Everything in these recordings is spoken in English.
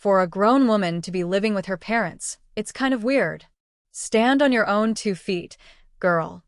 For a grown woman to be living with her parents, it's kind of weird. Stand on your own 2 feet, girl.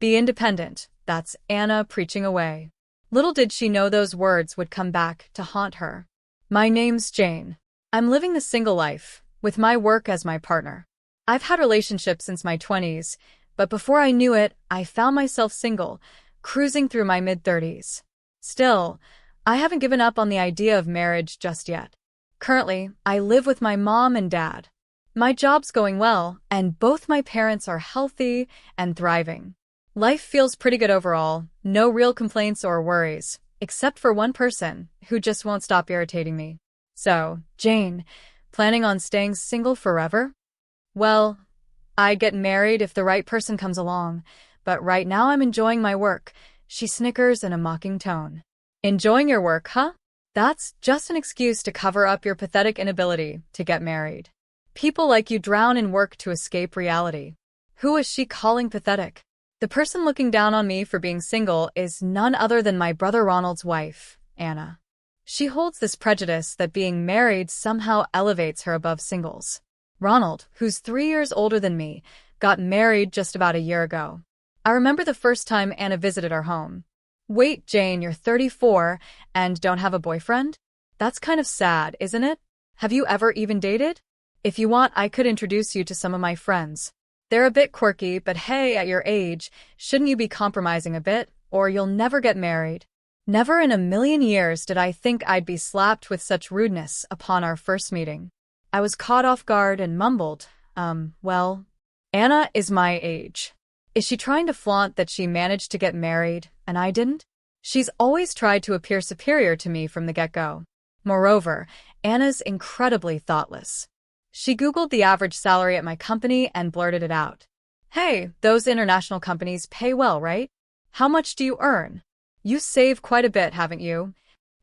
Be independent. That's Anna preaching away. Little did she know those words would come back to haunt her. My name's Jane. I'm living the single life, with my work as my partner. I've had relationships since my 20s, but before I knew it, I found myself single, cruising through my mid-30s. Still, I haven't given up on the idea of marriage just yet. Currently, I live with my mom and dad. My job's going well, and both my parents are healthy and thriving. Life feels pretty good overall, no real complaints or worries, except for one person who just won't stop irritating me. So, Jane, planning on staying single forever? Well, I'd get married if the right person comes along, but right now I'm enjoying my work. She snickers in a mocking tone. Enjoying your work, huh? That's just an excuse to cover up your pathetic inability to get married. People like you drown in work to escape reality. Who is she calling pathetic? The person looking down on me for being single is none other than my brother Ronald's wife, Anna. She holds this prejudice that being married somehow elevates her above singles. Ronald, who's 3 years older than me, got married just about a year ago. I remember the first time Anna visited our home. Wait, Jane, you're 34 and don't have a boyfriend? That's kind of sad, isn't it? Have you ever even dated? If you want, I could introduce you to some of my friends. They're a bit quirky, but hey, at your age, shouldn't you be compromising a bit, or you'll never get married? Never in a million years did I think I'd be slapped with such rudeness upon our first meeting. I was caught off guard and mumbled, well, Anna is my age. Is she trying to flaunt that she managed to get married, and I didn't? She's always tried to appear superior to me from the get-go. Moreover, Anna's incredibly thoughtless. She Googled the average salary at my company and blurted it out. Hey, those international companies pay well, right? How much do you earn? You save quite a bit, haven't you?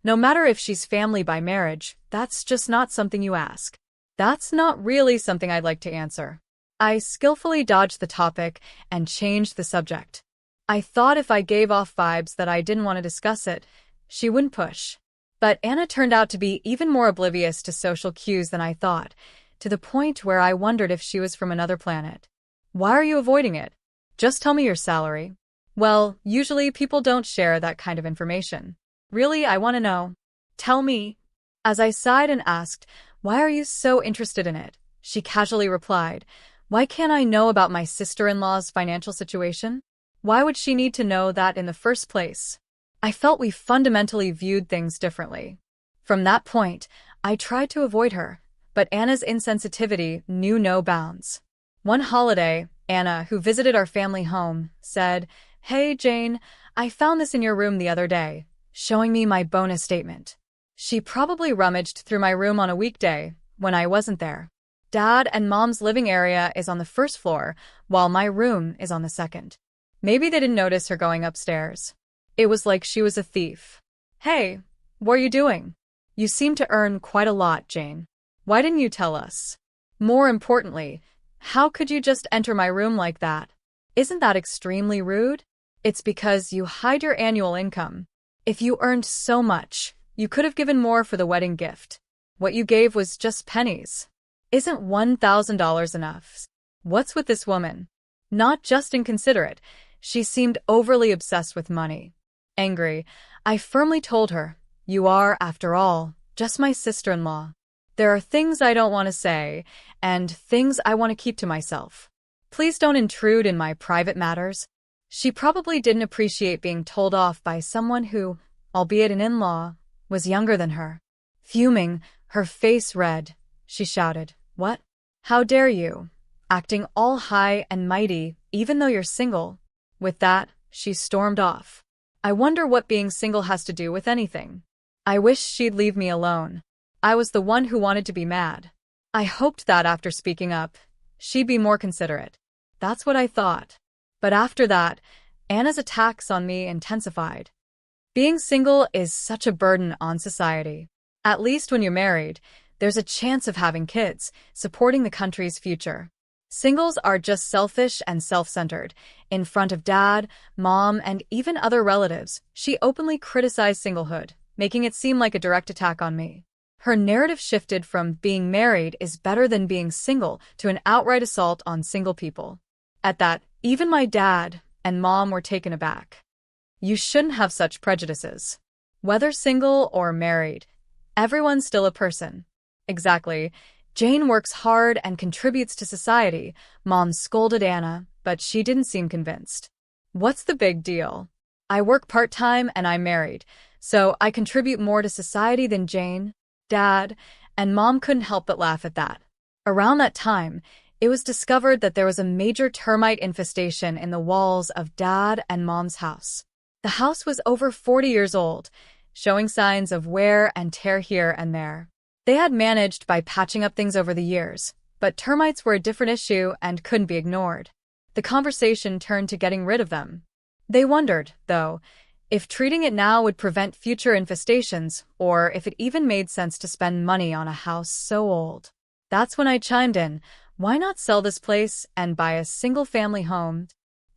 No matter if she's family by marriage, that's just not something you ask. That's not really something I'd like to answer. I skillfully dodged the topic and changed the subject. I thought if I gave off vibes that I didn't want to discuss it, she wouldn't push. But Anna turned out to be even more oblivious to social cues than I thought, to the point where I wondered if she was from another planet. Why are you avoiding it? Just tell me your salary. Well, usually people don't share that kind of information. Really, I want to know. Tell me. As I sighed and asked, why are you so interested in it? She casually replied, why can't I know about my sister-in-law's financial situation? Why would she need to know that in the first place? I felt we fundamentally viewed things differently. From that point, I tried to avoid her, but Anna's insensitivity knew no bounds. One holiday, Anna, who visited our family home, said, Hey, Jane, I found this in your room the other day, showing me my bonus statement. She probably rummaged through my room on a weekday, when I wasn't there. Dad and Mom's living area is on the first floor, while my room is on the second. Maybe they didn't notice her going upstairs. It was like she was a thief. Hey, what are you doing? You seem to earn quite a lot, Jane. Why didn't you tell us? More importantly, how could you just enter my room like that? Isn't that extremely rude? It's because you hide your annual income. If you earned so much, you could have given more for the wedding gift. What you gave was just pennies. Isn't $1,000 enough? What's with this woman? Not just inconsiderate, she seemed overly obsessed with money. Angry, I firmly told her, you are, after all, just my sister-in-law. There are things I don't want to say, and things I want to keep to myself. Please don't intrude in my private matters. She probably didn't appreciate being told off by someone who, albeit an in-law, was younger than her. Fuming, her face red, she shouted, What? How dare you? Acting all high and mighty, even though you're single. With that, she stormed off. I wonder what being single has to do with anything. I wish she'd leave me alone. I was the one who wanted to be mad. I hoped that after speaking up, she'd be more considerate. That's what I thought. But after that, Anna's attacks on me intensified. Being single is such a burden on society. At least when you're married, there's a chance of having kids, supporting the country's future. Singles are just selfish and self-centered. In front of Dad, Mom, and even other relatives, she openly criticized singlehood, making it seem like a direct attack on me. Her narrative shifted from being married is better than being single to an outright assault on single people. At that, even my dad and mom were taken aback. You shouldn't have such prejudices. Whether single or married, everyone's still a person. Exactly. Jane works hard and contributes to society, Mom scolded Anna, but she didn't seem convinced. What's the big deal? I work part-time and I'm married, so I contribute more to society than Jane, Dad, and Mom couldn't help but laugh at that. Around that time, it was discovered that there was a major termite infestation in the walls of Dad and Mom's house. The house was over 40 years old, showing signs of wear and tear here and there. They had managed by patching up things over the years, but termites were a different issue and couldn't be ignored. The conversation turned to getting rid of them. They wondered, though, if treating it now would prevent future infestations, or if it even made sense to spend money on a house so old. That's when I chimed in, why not sell this place and buy a single-family home?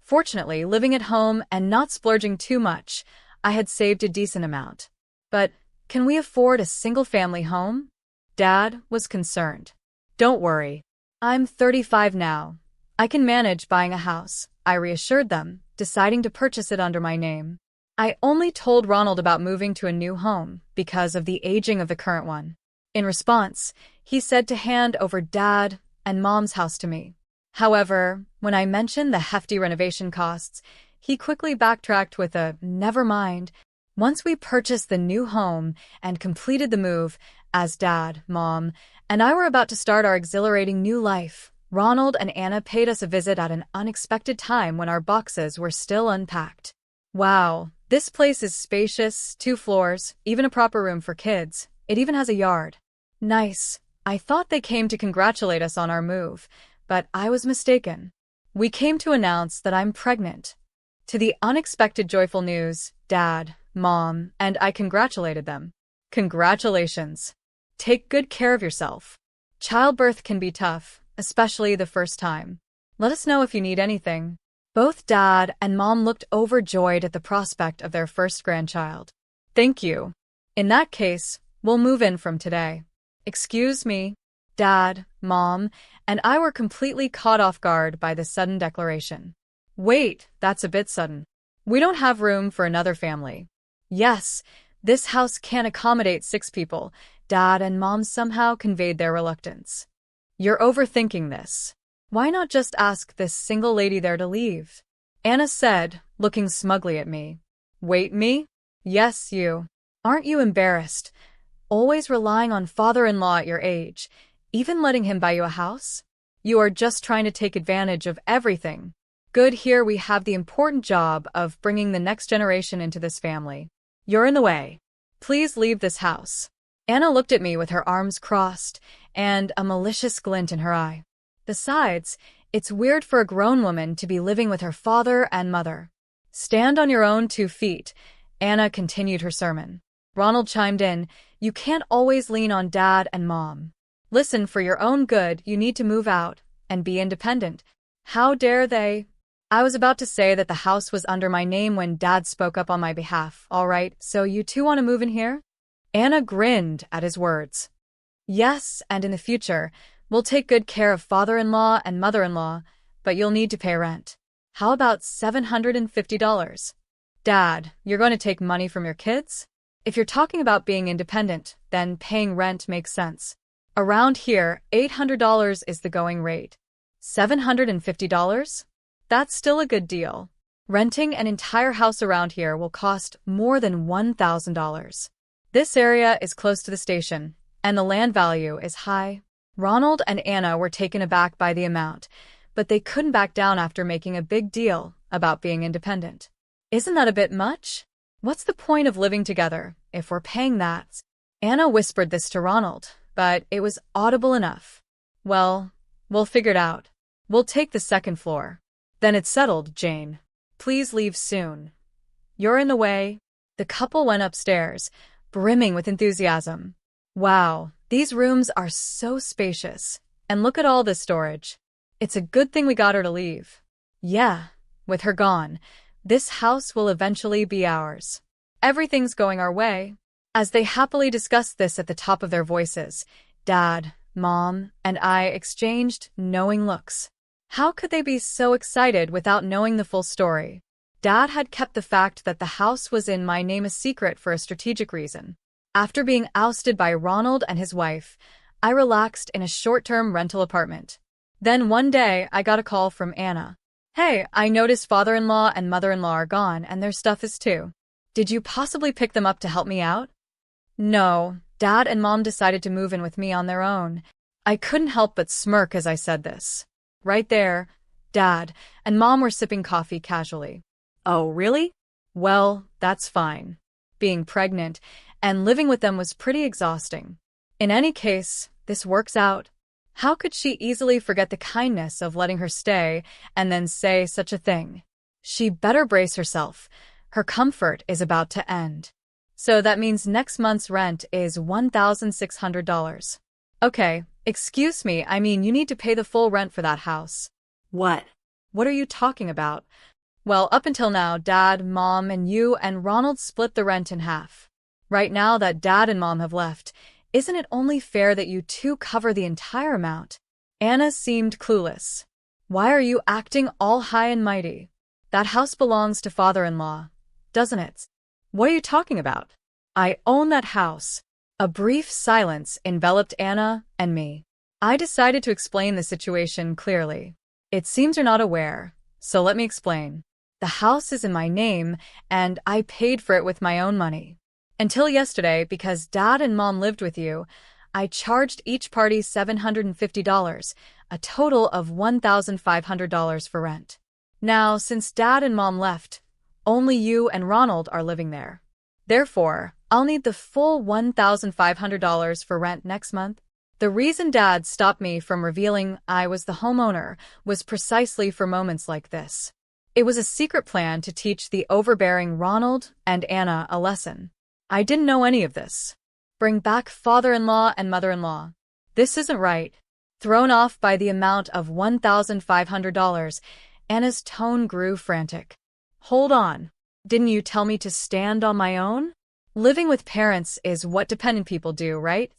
Fortunately, living at home and not splurging too much, I had saved a decent amount. But can we afford a single-family home? Dad was concerned. Don't worry. I'm 35 now. I can manage buying a house, I reassured them, deciding to purchase it under my name. I only told Ronald about moving to a new home because of the aging of the current one. In response, he said to hand over Dad and Mom's house to me. However, when I mentioned the hefty renovation costs, he quickly backtracked with a never mind. Once we purchased the new home and completed the move, as Dad, Mom, and I were about to start our exhilarating new life, Ronald and Anna paid us a visit at an unexpected time when our boxes were still unpacked. Wow, this place is spacious, 2 floors, even a proper room for kids. It even has a yard. Nice. I thought they came to congratulate us on our move, but I was mistaken. We came to announce that I'm pregnant. To the unexpected joyful news, Dad, Mom, and I congratulated them. Congratulations. Take good care of yourself. Childbirth can be tough, especially the first time. Let us know if you need anything. Both Dad and Mom looked overjoyed at the prospect of their first grandchild. Thank you. In that case, we'll move in from today. Excuse me. Dad, Mom, and I were completely caught off guard by the sudden declaration. Wait, that's a bit sudden. We don't have room for another family. Yes, this house can't accommodate 6 people. Dad and Mom somehow conveyed their reluctance. You're overthinking this. Why not just ask this single lady there to leave? Anna said, looking smugly at me. Wait, me? Yes, you. Aren't you embarrassed? Always relying on father-in-law at your age, even letting him buy you a house? You are just trying to take advantage of everything. Good, here we have the important job of bringing the next generation into this family. You're in the way. Please leave this house. Anna looked at me with her arms crossed and a malicious glint in her eye. Besides, it's weird for a grown woman to be living with her father and mother. Stand on your own 2 feet, Anna continued her sermon. Ronald chimed in, you can't always lean on Dad and Mom. Listen, for your own good, you need to move out and be independent. How dare they? I was about to say that the house was under my name when Dad spoke up on my behalf. All right, so you 2 want to move in here? Anna grinned at his words. Yes, and in the future, we'll take good care of father-in-law and mother-in-law, but you'll need to pay rent. How about $750? Dad, you're going to take money from your kids? If you're talking about being independent, then paying rent makes sense. Around here, $800 is the going rate. $750? That's still a good deal. Renting an entire house around here will cost more than $1,000. This area is close to the station, and the land value is high. Ronald and Anna were taken aback by the amount, but they couldn't back down after making a big deal about being independent. Isn't that a bit much? What's the point of living together if we're paying that? Anna whispered this to Ronald, but it was audible enough. Well, we'll figure it out. We'll take the 2nd floor. Then it's settled, Jane. Please leave soon. You're in the way. The couple went upstairs, brimming with enthusiasm. Wow, these rooms are so spacious. And look at all this storage. It's a good thing we got her to leave. Yeah, with her gone, this house will eventually be ours. Everything's going our way. As they happily discussed this at the top of their voices, Dad, Mom, and I exchanged knowing looks. How could they be so excited without knowing the full story? Dad had kept the fact that the house was in my name a secret for a strategic reason. After being ousted by Ronald and his wife, I relaxed in a short-term rental apartment. Then one day, I got a call from Anna. Hey, I noticed father-in-law and mother-in-law are gone, and their stuff is too. Did you possibly pick them up to help me out? No, Dad and Mom decided to move in with me on their own. I couldn't help but smirk as I said this. Right there, Dad and Mom were sipping coffee casually. Oh, really? Well, that's fine. Being pregnant and living with them was pretty exhausting. In any case, this works out. How could she easily forget the kindness of letting her stay and then say such a thing? She better brace herself. Her comfort is about to end. So that means next month's rent is $1,600. Okay, excuse me, I mean you need to pay the full rent for that house. What? What are you talking about? Well, up until now, Dad, Mom, and you and Ronald split the rent in half. Right now that Dad and Mom have left, isn't it only fair that you two cover the entire amount? Anna seemed clueless. Why are you acting all high and mighty? That house belongs to father-in-law, doesn't it? What are you talking about? I own that house. A brief silence enveloped Anna and me. I decided to explain the situation clearly. It seems you're not aware, so let me explain. The house is in my name, and I paid for it with my own money. Until yesterday, because Dad and Mom lived with you, I charged each party $750, a total of $1,500 for rent. Now, since Dad and Mom left, only you and Ronald are living there. Therefore, I'll need the full $1,500 for rent next month. The reason Dad stopped me from revealing I was the homeowner was precisely for moments like this. It was a secret plan to teach the overbearing Ronald and Anna a lesson. I didn't know any of this. Bring back father-in-law and mother-in-law. This isn't right. Thrown off by the amount of $1,500, Anna's tone grew frantic. Hold on. Didn't you tell me to stand on my own? Living with parents is what dependent people do, right?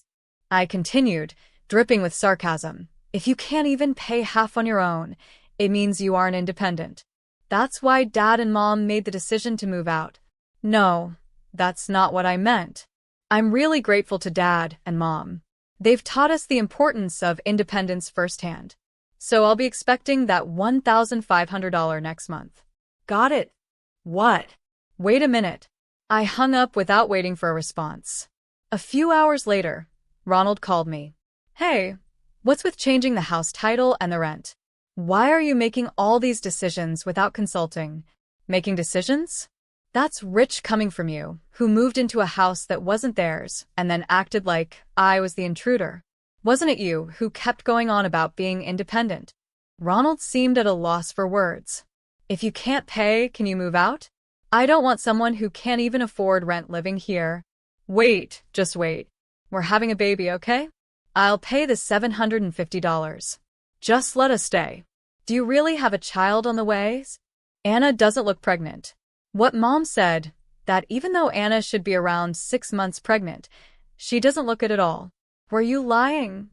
I continued, dripping with sarcasm. If you can't even pay half on your own, it means you aren't independent. That's why Dad and Mom made the decision to move out. No, that's not what I meant. I'm really grateful to Dad and Mom. They've taught us the importance of independence firsthand. So I'll be expecting that $1,500 next month. Got it? What? Wait a minute. I hung up without waiting for a response. A few hours later, Ronald called me. Hey, what's with changing the house title and the rent? Why are you making all these decisions without consulting? Making decisions? That's rich coming from you, who moved into a house that wasn't theirs and then acted like I was the intruder. Wasn't it you who kept going on about being independent? Ronald seemed at a loss for words. If you can't pay, can you move out? I don't want someone who can't even afford rent living here. Wait, just wait. We're having a baby, okay? I'll pay the $750. Just let us stay. Do you really have a child on the way? Anna doesn't look pregnant. What Mom said, that even though Anna should be around 6 months pregnant, she doesn't look it at all. Were you lying?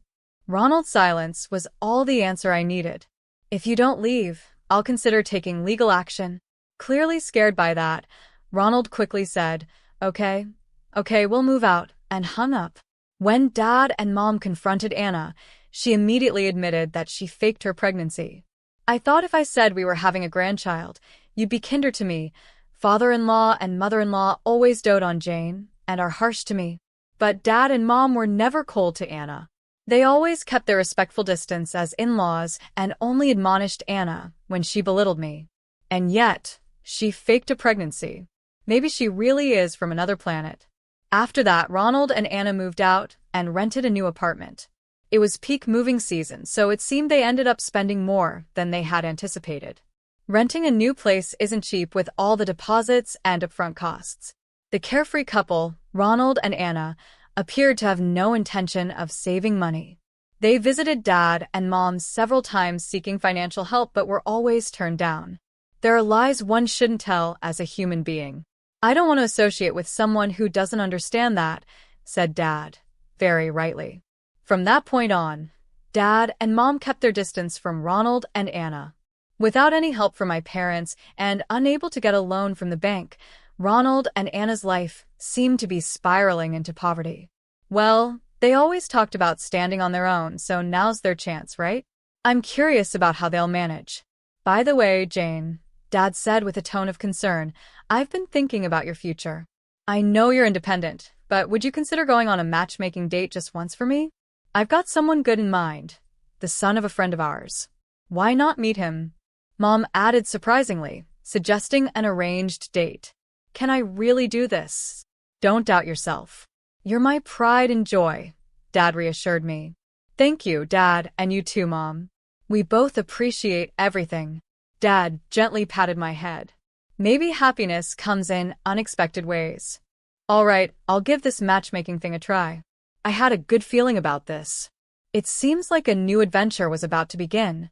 Ronald's silence was all the answer I needed. If you don't leave, I'll consider taking legal action. Clearly scared by that, Ronald quickly said, Okay, we'll move out, and hung up. When Dad and Mom confronted Anna, she immediately admitted that she faked her pregnancy. I thought if I said we were having a grandchild, you'd be kinder to me. Father-in-law and mother-in-law always dote on Jane, and are harsh to me. But Dad and Mom were never cold to Anna. They always kept their respectful distance as in-laws and only admonished Anna when she belittled me. And yet, she faked a pregnancy. Maybe she really is from another planet. After that, Ronald and Anna moved out and rented a new apartment. It was peak moving season, so it seemed they ended up spending more than they had anticipated. Renting a new place isn't cheap with all the deposits and upfront costs. The carefree couple, Ronald and Anna, appeared to have no intention of saving money. They visited Dad and Mom several times seeking financial help but were always turned down. There are lies one shouldn't tell as a human being. I don't want to associate with someone who doesn't understand that, said Dad, very rightly. From that point on, Dad and Mom kept their distance from Ronald and Anna. Without any help from my parents and unable to get a loan from the bank, Ronald and Anna's life seemed to be spiraling into poverty. Well, they always talked about standing on their own, so now's their chance, right? I'm curious about how they'll manage. By the way, Jane, Dad said with a tone of concern, I've been thinking about your future. I know you're independent, but would you consider going on a matchmaking date just once for me? I've got someone good in mind, the son of a friend of ours. Why not meet him? Mom added surprisingly, suggesting an arranged date. Can I really do this? Don't doubt yourself. You're my pride and joy, Dad reassured me. Thank you, Dad, and you too, Mom. We both appreciate everything. Dad gently patted my head. Maybe happiness comes in unexpected ways. All right, I'll give this matchmaking thing a try. I had a good feeling about this. It seems like a new adventure was about to begin.